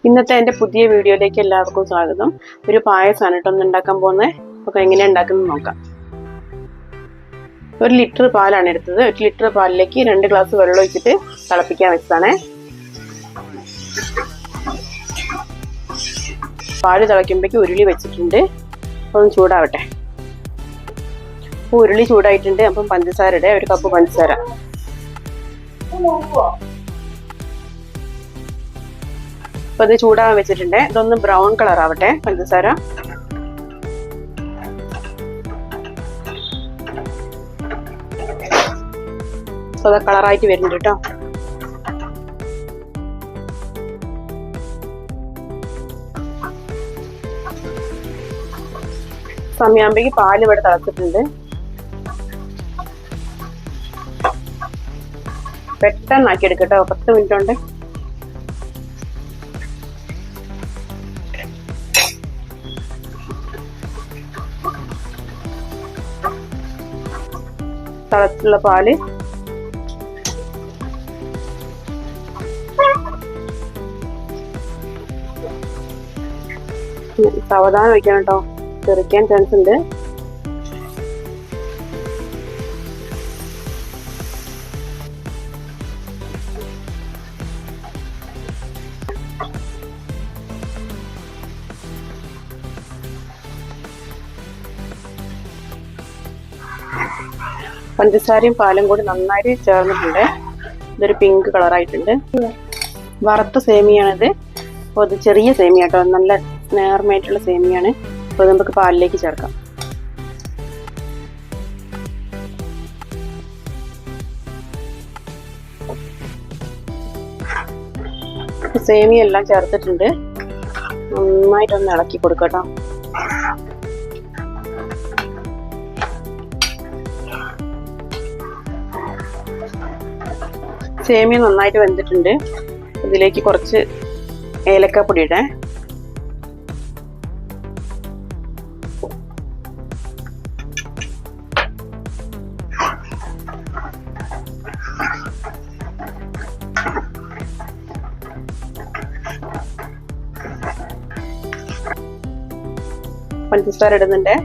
ഇന്നത്തെ എൻ്റെ പുതിയ വീഡിയോയിലേക്ക് എല്ലാവർക്കും സ്വാഗതം. ഒരു പായസമാണ് കേട്ടോ ഒന്ന് ഉണ്ടാക്കാൻ പോകുന്നത്. അപ്പോൾ എങ്ങനെയാണ് ഉണ്ടാക്കുന്നത് നോക്കാം. 1 ലിറ്റർ പാലാണ് എടുത്തത്. 1 ലിറ്റർ പാലിലേക്ക് 2 ഗ്ലാസ് വെള്ളം ഒഴിച്ചിട്ട് തിളപ്പിക്കാൻ വെച്ചതാണ്. പാല് തിളയ്ക്കുമ്പോഴേക്ക് ഉരുളി വെച്ചിട്ടുണ്ട്. ഒന്ന് ചൂടാവട്ടെ. അപ്പോൾ ഉരുളി ചൂടായിട്ടുണ്ട്. അപ്പം പഞ്ചസാര ഇടേ, 1 കപ്പ് പഞ്ചസാര. അപ്പോൾ ഇത് ചൂടാകാൻ വെച്ചിട്ടുണ്ട്. ഇതൊന്ന് ബ്രൗൺ കളർ ആവട്ടെ പഞ്ചസാര. അപ്പോൾ അത് കളറായിട്ട് വരുന്നുണ്ട് കേട്ടോ. സമയമാകുമ്പോഴേക്ക് പാല് ഇവിടെ തിളച്ചിട്ടുണ്ട്. പെട്ടെന്നാക്കി എടുക്കട്ടോ, 10 മിനിറ്റ് കൊണ്ട്. തിളച്ചുള്ള പാല് സാവധാനം ഒഴിക്കണം കേട്ടോ, തെറിക്കാൻ ചാൻസ് ഉണ്ട്. പഞ്ചസാരയും പാലും കൂടി നന്നായിട്ട് ചേർന്നിട്ടുണ്ട്. ഇതൊരു പിങ്ക് കളറായിട്ടുണ്ട്. വറുത്ത സേമിയാണിത്. അപ്പോൾ ഇത് ചെറിയ സേമിയ കേട്ടോ, നല്ല നേർമയായിട്ടുള്ള സേമിയാണ്. അപ്പോൾ നമുക്ക് പാലിലേക്ക് ചേർക്കാം. സേമിയ എല്ലാം ചേർത്തിട്ടുണ്ട്. നന്നായിട്ടൊന്ന് ഇളക്കി കൊടുക്കട്ടോ. സേമിയ നന്നായിട്ട് വെന്തിട്ടുണ്ട്. ഇതിലേക്ക് കുറച്ച് ഏലക്കാപ്പൊടി ഇടേ. പഞ്ചസാര ഇടുന്നുണ്ട്.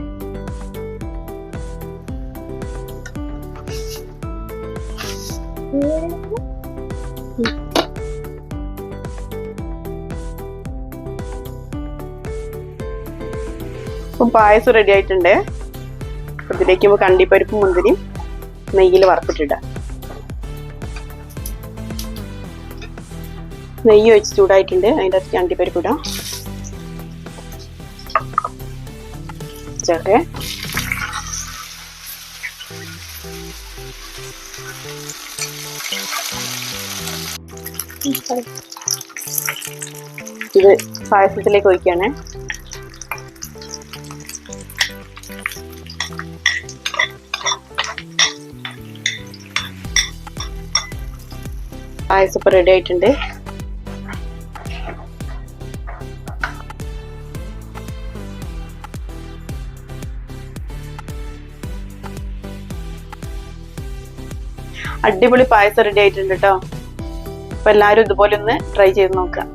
ഇപ്പം പായസം റെഡി ആയിട്ടുണ്ട്. ഇതിലേക്ക് നമുക്ക് അണ്ടിപ്പരിപ്പും മുന്തിരിയും നെയ്യിൽ വറുത്തിട്ടിടാം. നെയ്യ് ഒഴിച്ച് ചൂടായിട്ടുണ്ട്. അതിൻ്റെ അകത്ത് അണ്ടിപ്പരിപ്പ് ഇടാം. ചേർക്കേ. ഇത് പായസത്തിലേക്ക് ഒഴിക്കുകയാണ്. പായസം ഇപ്പോൾ റെഡി ആയിട്ടുണ്ട്. അടിപൊളി പായസം റെഡി ആയിട്ടുണ്ട് കേട്ടോ. അപ്പോൾ എല്ലാവരും ഇതുപോലെ ഒന്ന് ട്രൈ ചെയ്ത് നോക്കാം.